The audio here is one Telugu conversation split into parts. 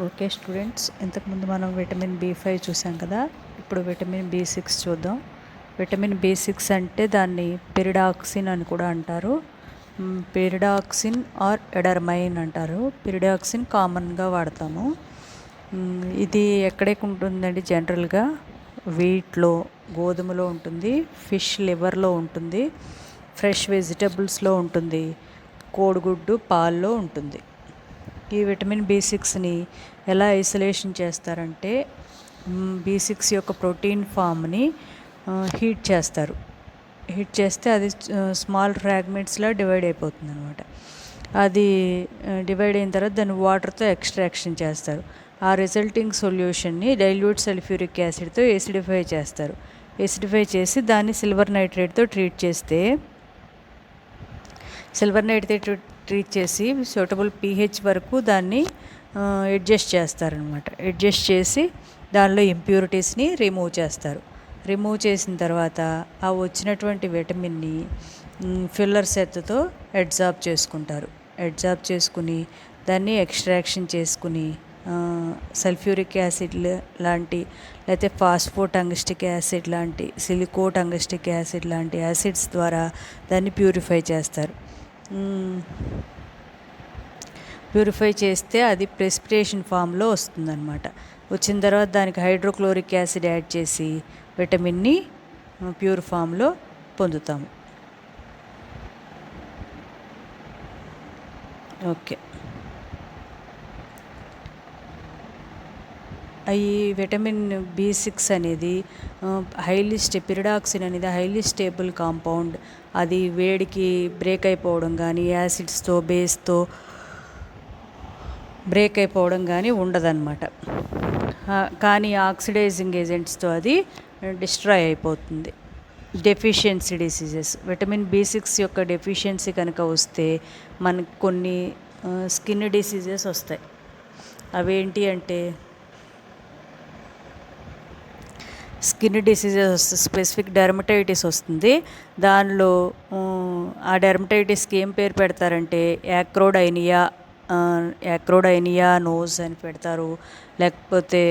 ఓకే స్టూడెంట్స్, ఇంతకుముందు మనం విటమిన్ B5 చూసాం కదా. ఇప్పుడు విటమిన్ B6 చూద్దాం. విటమిన్ B6 అంటే దాన్ని పిరిడాక్సిన్ అని కూడా అంటారు. పిరిడాక్సిన్ ఆర్ ఎడర్మైన్ అంటారు. పిరిడాక్సిన్ కామన్గా వాడతాము. ఇది ఎక్కడెక్కడ ఉంటుందండి? జనరల్గా వీట్లో, గోధుమలో ఉంటుంది, ఫిష్ లివర్లో ఉంటుంది, ఫ్రెష్ వెజిటబుల్స్లో ఉంటుంది, కోడిగుడ్డు పాల్లో ఉంటుంది. ఈ విటమిన్ B6ని ఎలా ఐసోలేషన్ చేస్తారంటే B6 యొక్క ప్రోటీన్ ఫామ్ని హీట్ చేస్తారు. హీట్ చేస్తే అది స్మాల్ ఫ్రాగ్మెంట్స్లో డివైడ్ అయిపోతుంది అనమాట. అది డివైడ్ అయిన తర్వాత దాన్ని వాటర్తో ఎక్స్ట్రాక్షన్ చేస్తారు. ఆ రిజల్టింగ్ సొల్యూషన్ని డైల్యూట్ సల్ఫ్యూరిక్ యాసిడ్తో ఎసిడిఫై చేస్తారు. ఎసిడిఫై చేసి దాన్ని సిల్వర్ నైట్రేట్తో ట్రీట్ చేస్తే ట్రీట్ చేసి సూటబుల్ pH వరకు దాన్ని అడ్జస్ట్ చేస్తారనమాట. అడ్జస్ట్ చేసి దానిలో ఇంప్యూరిటీస్ని రిమూవ్ చేస్తారు. రిమూవ్ చేసిన తర్వాత ఆ వచ్చినటువంటి విటమిన్ని ఫిల్లర్ సెత్తో అబ్జార్బ్ చేసుకుంటారు. అబ్జార్బ్ చేసుకుని దాన్ని ఎక్స్ట్రాక్షన్ చేసుకుని సల్ఫ్యూరిక్ యాసిడ్ లాంటి, లేకపోతే ఫాస్ఫోటంగస్టిక్ యాసిడ్ లాంటి, సిలికోటంగస్టిక్ యాసిడ్ లాంటి యాసిడ్స్ ద్వారా దాన్ని ప్యూరిఫై చేస్తారు. ప్యూరిఫై చేస్తే అది ప్రెసిపిటేషన్ ఫామ్లో వస్తుందన్నమాట. వచ్చిన తర్వాత దానికి హైడ్రోక్లోరిక్ యాసిడ్ యాడ్ చేసి విటమిన్ని ప్యూర్ ఫామ్లో పొందుతాము. ఓకే, ఈ విటమిన్ B6 అనేది పిరిడాక్సిన్ అనేది హైలీ స్టేబుల్ కాంపౌండ్. అది వేడికి బ్రేక్ అయిపోవడం కానీ, యాసిడ్స్తో బేస్తో బ్రేక్ అయిపోవడం కానీ ఉండదన్నమాట. కానీ ఆక్సిడైజింగ్ ఏజెంట్స్తో అది డిస్ట్రాయ్ అయిపోతుంది. డెఫిషియన్సీ డిసీజెస్, విటమిన్ B6 యొక్క డెఫిషియన్సీ కనుక వస్తే మనకు కొన్ని స్కిన్ డిసీజెస్ వస్తాయి. అవేంటి అంటే స్కిన్ డిసీజెస్ వస్తుంది. స్పెసిఫిక్ డెర్మటైటిస్ వస్తుంది. దానిలో ఆ డెర్మటైటిస్కి ఏం పేరు పెడతారంటే యాక్రోడైనియా నోజ్ అని పెడతారు. లేకపోతే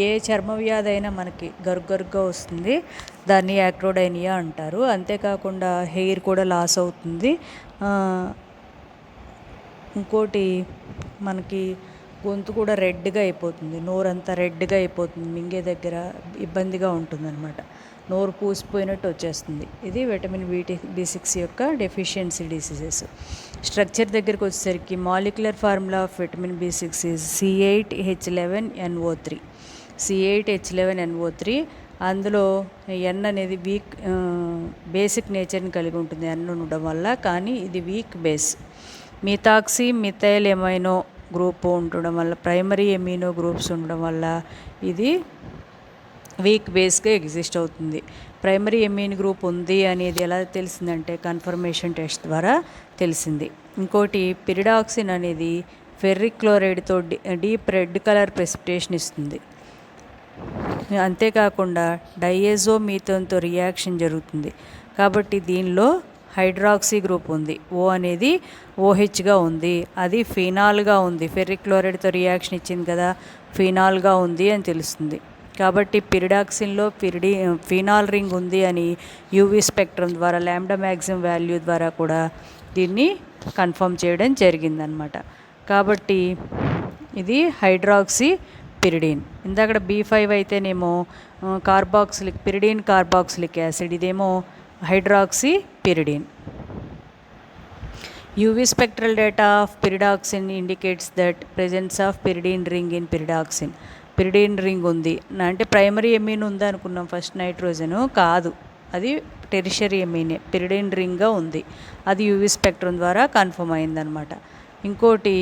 ఏ చర్మ వ్యాధి అయినా మనకి గరుగ్గా వస్తుంది, దాన్ని యాక్రోడైనియా అంటారు. అంతేకాకుండా హెయిర్ కూడా లాస్ అవుతుంది. ఇంకోటి మనకి గొంతు కూడా రెడ్గా అయిపోతుంది, నోరంతా రెడ్గా అయిపోతుంది, మింగే దగ్గర ఇబ్బందిగా ఉంటుందన్నమాట. నోరు పూసిపోయినట్టు వచ్చేస్తుంది. ఇది విటమిన్ B6 యొక్క డెఫిషియన్సీ డిసీజెస్. స్ట్రక్చర్ దగ్గరికి వచ్చేసరికి molecular formula of vitamin B6 is C8H11NO3. C8H11NO3. అందులో N అనేది వీక్ బేసిక్ నేచర్ని కలిగి ఉంటుంది N ఉండడం వల్ల. కానీ ఇది weak base. Methoxy methyl amino group ఉండడం వల్ల, ప్రైమరీ ఎమినో గ్రూప్స్ ఉండడం వల్ల ఇది వీక్ బేస్గా ఎగ్జిస్ట్ అవుతుంది. ప్రైమరీ ఎమిన్ గ్రూప్ ఉంది అనేది ఎలా తెలిసిందంటే కన్ఫర్మేషన్ టెస్ట్ ద్వారా తెలిసింది. ఇంకోటి పిరిడాక్సిన్ అనేది ఫెర్రిక్ క్లోరైడ్తో డీప్ రెడ్ కలర్ ప్రెసిపిటేషన్ ఇస్తుంది. అంతేకాకుండా డైఎజోమీథోన్తో రియాక్షన్ జరుగుతుంది. కాబట్టి దీనిలో హైడ్రాక్సీ గ్రూప్ ఉంది. O అనేది OHగా ఉంది, అది ఫినాల్గా ఉంది. ఫెర్రిక్ క్లోరైడ్తో రియాక్షన్ ఇచ్చింది కదా, ఫినాల్గా ఉంది అని తెలుస్తుంది. కాబట్టి పిరిడాక్సిన్లో ఫినాల్ రింగ్ ఉంది అని యూవీ స్పెక్ట్రమ్ ద్వారా, లాంబ్డా మ్యాక్సిమం వాల్యూ ద్వారా కూడా దీన్ని కన్ఫర్మ్ చేయడం జరిగిందనమాట. కాబట్టి ఇది హైడ్రాక్సీ పిరిడిన్. ఇందాక B5 అయితేనేమో పిరిడిన్ కార్బాక్సిలిక్ యాసిడ్, ఇదేమో hydroxy pyridine. UV spectral data of pyridoxine indicates that presence of pyridine ring in pyridoxine. Pyridine ring ఉంది అంటే ప్రైమరీ ఎమిన్ ఉంది అనుకున్నాం, ఫస్ట్ నైట్రోజన్ కాదు, అది టెరిషరీ ఎమినే, పిరిడిన్ రింగ్గా ఉంది. అది యూవీ స్పెక్ట్రమ్ ద్వారా కన్ఫర్మ్ అయిందనమాట. ఇంకోటి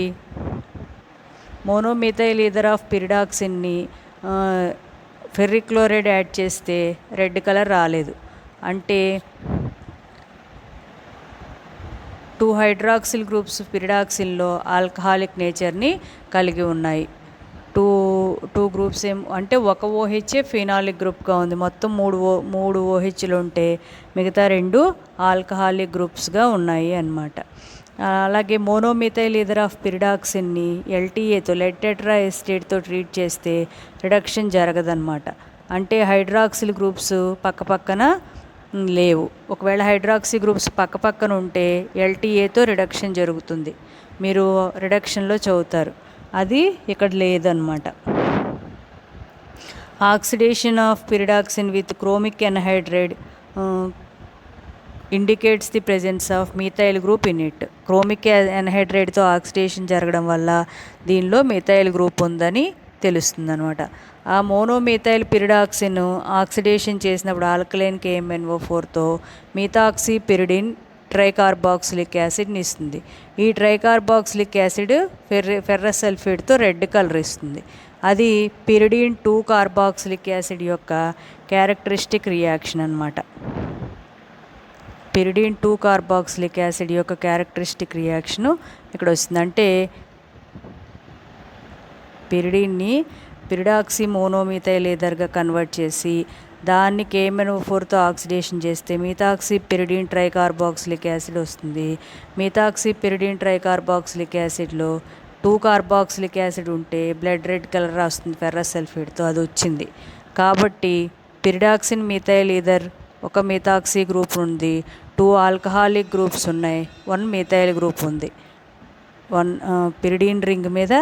మోనోమిథైల్ ఈథర్ ఆఫ్ పిరిడాక్సిన్ని ఫెర్రిక్ క్లోరైడ్ యాడ్ చేస్తే రెడ్ కలర్ రాలేదు. అంటే 2 హైడ్రాక్సిల్ గ్రూప్స్ పిరిడాక్సిన్లో ఆల్కహాలిక్ నేచర్ని కలిగి ఉన్నాయి. టూ టూ గ్రూప్స్ అంటే ఒక ఓహెచ్ ఫినాలిక్ గ్రూప్గా ఉంది. మొత్తం మూడు ఓహెచ్లు ఉంటే మిగతా 2 ఆల్కహాలిక్ గ్రూప్స్గా ఉన్నాయి అన్నమాట. అలాగే మోనోమిథైల్ ఈథర్ ఆఫ్ పిరిడాక్సిన్ని ఎల్టీఏతో లెడ్ టెట్రా ఎస్టేట్తో ట్రీట్ చేస్తే రిడక్షన్ జరగదన్నమాట. అంటే హైడ్రాక్సిల్ గ్రూప్స్ పక్కపక్కన లేవు. ఒకవేళ హైడ్రాక్సీ గ్రూప్స్ పక్కపక్కన ఉంటే ఎల్టీఏతో రిడక్షన్ జరుగుతుంది. మీరు రిడక్షన్లో చదువుతారు, అది ఇక్కడ లేదన్నమాట. Oxidation of pyridoxine with chromic anhydride indicates the presence of methyl group in it. Chromic ఎన్హైడ్రైడ్తో ఆక్సిడేషన్ జరగడం వల్ల దీనిలో మిథైల్ గ్రూప్ ఉందని తెలుస్తుంది అనమాట. ఆ మోనోమిథైల్ పిరిడాక్సిన్ ఆక్సిడేషన్ చేసినప్పుడు ఆల్కలైన్ KMnO4తో మిథాక్సీ పిరిడిన్ ట్రైకార్బాక్సిలిక్ యాసిడ్ని ఇస్తుంది. ఈ ట్రైకార్బాక్సిలిక్ యాసిడ్ ఫెర్రస్ సల్ఫేట్తో రెడ్ కలర్ ఇస్తుంది. అది పిరిడిన్ 2 కార్బాక్సిలిక్ యాసిడ్ యొక్క క్యారెక్టరిస్టిక్ రియాక్షన్ అన్నమాట. పిరిడిన్ 2 కార్బాక్సిలిక్ యాసిడ్ యొక్క క్యారెక్టరిస్టిక్ రియాక్షను ఇక్కడ వస్తుంది. అంటే పిరిడిన్ని పిరిడాక్సీ మోనోమిథైల్ ఈథర్గా కన్వర్ట్ చేసి దాన్ని KMnO4తో ఆక్సిడేషన్ చేస్తే మిథాక్సీ పిరిడిన్ ట్రైకార్బాక్సిలిక్ యాసిడ్ వస్తుంది. మిథాక్సీ పిరిడిన్ ట్రైకార్బాక్సిలిక్ యాసిడ్లో 2 కార్బాక్సిలిక్ యాసిడ్ ఉంటే బ్లడ్ రెడ్ కలర్ వస్తుంది ఫెర్రస్ సల్ఫేట్తో, అది వచ్చింది. కాబట్టి పిరిడాక్సిన్ మిథైల్ ఈథర్ ఒక మిథాక్సీ గ్రూప్ ఉంది, 2 ఆల్కహాలిక్ గ్రూప్స్ ఉన్నాయి, 1 మిథైల్ గ్రూప్ ఉంది. 1 పిరిడిన్ రింగ్ మీద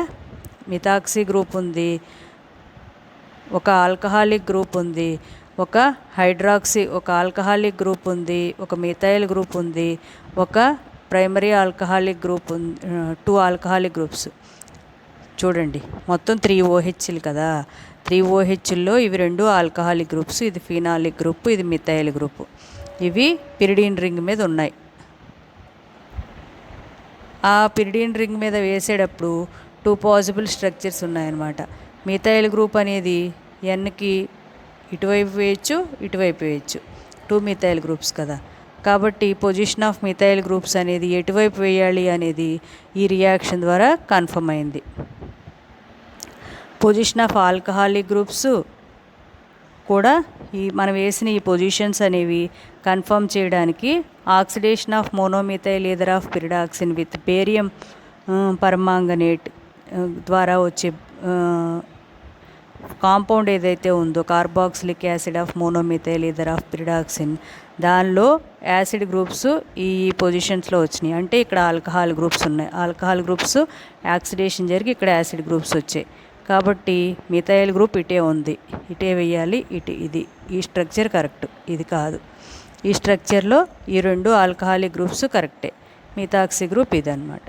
మిథాక్సీ గ్రూప్ ఉంది, ఒక ఆల్కహాలిక్ గ్రూప్ ఉంది, ఒక ఆల్కహాలిక్ గ్రూప్ ఉంది, ఒక మిథైల్ గ్రూప్ ఉంది, ఒక ప్రైమరీ ఆల్కహాలిక్ గ్రూప్ ఉంది, 2 ఆల్కహాలిక్ గ్రూప్స్. చూడండి మొత్తం 3 OHలు కదా. 3 OHల్లో ఇవి 2 ఆల్కహాలిక్ గ్రూప్స్, ఇది ఫినాలిక్ గ్రూప్, ఇది మిథైల్ గ్రూప్. ఇవి పిరిడిన్ రింగ్ మీద ఉన్నాయి. ఆ పిరిడిన్ రింగ్ మీద వేసేటప్పుడు 2 పాసిబుల్ స్ట్రక్చర్స్ ఉన్నాయన్నమాట. మిథైల్ గ్రూప్ అనేది Nకి ఇటువైపు వేయచ్చు, ఇటువైపు వేయచ్చు. 2 మిథైల్ గ్రూప్స్ కదా. కాబట్టి పొజిషన్ ఆఫ్ మిథైల్ గ్రూప్స్ అనేది ఎటువైపు వేయాలి అనేది ఈ రియాక్షన్ ద్వారా కన్ఫర్మ్ అయింది. పొజిషన్ ఆఫ్ ఆల్కహాలిక్ గ్రూప్స్ కూడా మనం వేసిన ఈ పొజిషన్స్ అనేవి కన్ఫర్మ్ చేయడానికి oxidation of monomethyl ether of pyridoxine with barium permanganate ద్వారా వచ్చే కాంపౌండ్ ఏదైతే ఉందో carboxylic acid of monomethyl ether of pyridoxine, దానిలో యాసిడ్ గ్రూప్స్ ఈ పొజిషన్స్లో వచ్చినాయి. అంటే ఇక్కడ ఆల్కహాల్ గ్రూప్స్ ఉన్నాయి. ఆల్కహాల్ గ్రూప్స్ ఆక్సిడేషన్ జరిగి ఇక్కడ యాసిడ్ గ్రూప్స్ వచ్చాయి. కాబట్టి మిథైల్ గ్రూప్ ఇటే ఉంది, ఇటే వేయాలి, ఇది ఈ స్ట్రక్చర్ కరెక్ట్, ఇది కాదు. ఈ స్ట్రక్చర్లో ఈ 2 ఆల్కహాలిక్ గ్రూప్స్ కరెక్టే. మిథాక్సీ గ్రూప్ ఇదన్నమాట.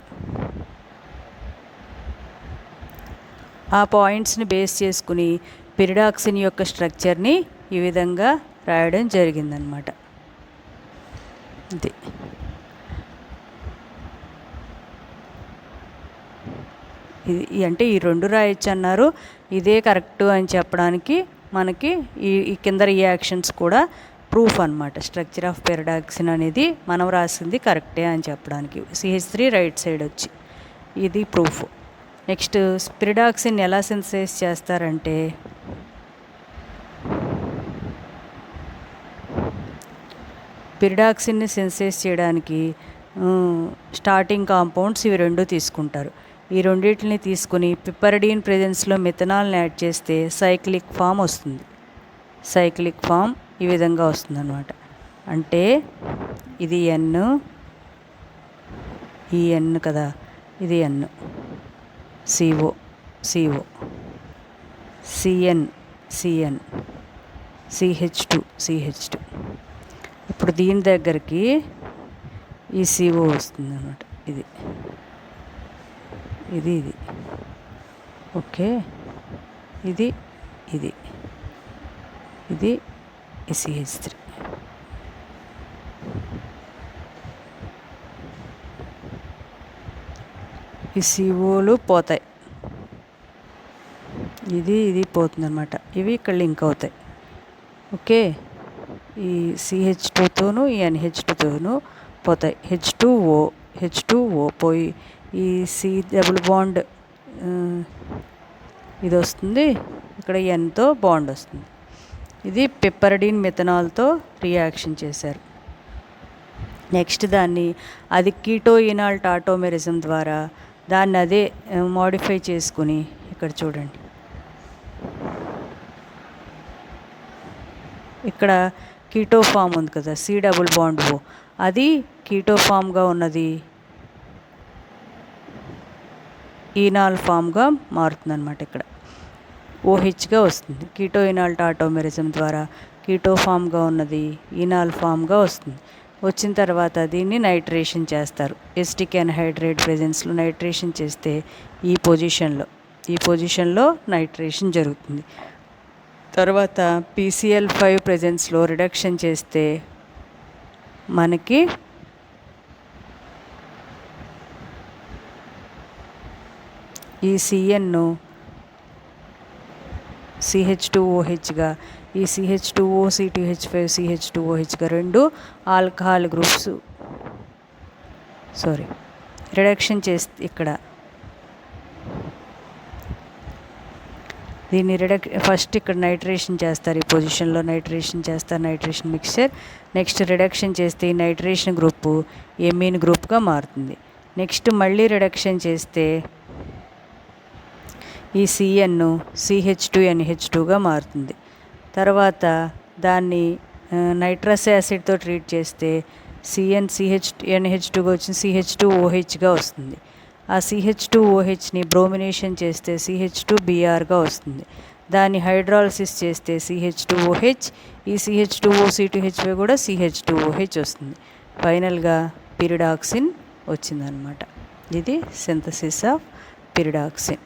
ఆ పాయింట్స్ని బేస్ చేసుకుని పిరిడాక్సిన్ యొక్క స్ట్రక్చర్ని ఈ విధంగా రాయడం జరిగిందనమాట. ఇది అంటే ఈ 2 రాయొచ్చు అన్నారు, ఇదే కరెక్ట్ అని చెప్పడానికి మనకి ఈ కింద రియాక్షన్స్ కూడా ప్రూఫ్ అనమాట. స్ట్రక్చర్ ఆఫ్ పిరిడాక్సిన్ అనేది మనం రాసింది కరెక్టే అని చెప్పడానికి. CH3 రైట్ సైడ్ వచ్చి ఇది ప్రూఫ్. నెక్స్ట్ పిరిడాక్సిన్ ఎలా సింథసైజ్ చేస్తారంటే పిరిడాక్సిన్ని సింథసైజ్ చేయడానికి స్టార్టింగ్ కాంపౌండ్స్ ఇవి 2 తీసుకుంటారు. ఈ రెండింటిని తీసుకుని పిపరిడిన్ ప్రెజెన్స్లో మిథనాల్ని యాడ్ చేస్తే సైక్లిక్ ఫామ్ వస్తుంది. సైక్లిక్ ఫామ్ ఈ విధంగా వస్తుంది అన్నమాట. అంటే ఇది N, ఈ N కదా, ఇది N, CO, CN, CH2. ఇప్పుడు దీని దగ్గరికి ఈ CO వస్తుంది అన్నమాట. ఇది ఓకే, ఇది CH3. ఈ COలు పోతాయి, ఇది పోతుంది అన్నమాట. ఇవి ఇక్కడ లింక్ అవుతాయి. ఓకే, ఈ CH2తోనూ ఈ NH2తోనూ పోతాయి. H2O పోయి ఈ C డబుల్ బాండ్ ఇది వస్తుంది, ఇక్కడ ఎన్తో బాండ్ వస్తుంది. ఇది పిప్పరడిన్ మిథనాల్తో రియాక్షన్ చేశారు. నెక్స్ట్ అది కీటోయినాల్ టాటోమెరిజం ద్వారా దాన్ని అదే మోడిఫై చేసుకుని ఇక్కడ చూడండి, ఇక్కడ కీటో ఫామ్ ఉంది కదా, C+O, అది కీటో ఫామ్గా ఉన్నది ఈనాల్ ఫామ్గా మారుతుందన్నమాట. ఇక్కడ OHగా వస్తుంది. కీటోయినాల్ టాటోమెరిజం ద్వారా కీటో ఫామ్గా ఉన్నది ఈనాల్ ఫామ్గా వస్తుంది. వచ్చిన తర్వాత దీన్ని నైట్రేషన్ చేస్తారు. ఎసిటిక్ ఎన్హైడ్రేట్ ప్రెజెన్స్లో నైట్రేషన్ చేస్తే ఈ పొజిషన్లో నైట్రేషన్ జరుగుతుంది. తర్వాత PCl5 ప్రెజెన్స్లో రిడక్షన్ చేస్తే మనకి ఈ CNను CH2OHగా, ఈ CH2O C2H5 CH2OHగా రెండు ఆల్కహాల్ గ్రూప్స్ రిడక్షన్ చేస్తే ఇక్కడ దీన్ని ఫస్ట్ ఇక్కడ నైట్రేషన్ చేస్తారు. ఈ పొజిషన్లో నైట్రేషన్ చేస్తారు, నైట్రేషన్ మిక్చర్. నెక్స్ట్ రిడక్షన్ చేస్తే ఈ నైట్రేషన్ గ్రూపు ఎమీన్ గ్రూప్గా మారుతుంది. నెక్స్ట్ మళ్ళీ రిడక్షన్ చేస్తే ఈ CNను CH2NH2గా మారుతుంది. తర్వాత దాన్ని నైట్రస్ యాసిడ్తో ట్రీట్ చేస్తే CN CH2NH2గా వచ్చింది CH2OHగా వస్తుంది. ఆ CH2OHని బ్రోమినేషన్ చేస్తే CH2Brగా వస్తుంది. దాన్ని హైడ్రాలసిస్ చేస్తే CH2OH, ఈ CH2O C2H5 కూడా CH2OH వస్తుంది. ఫైనల్గా పిరిడాక్సిన్ వచ్చిందనమాట. ఇది సింథసిస్ ఆఫ్ పిరిడాక్సిన్.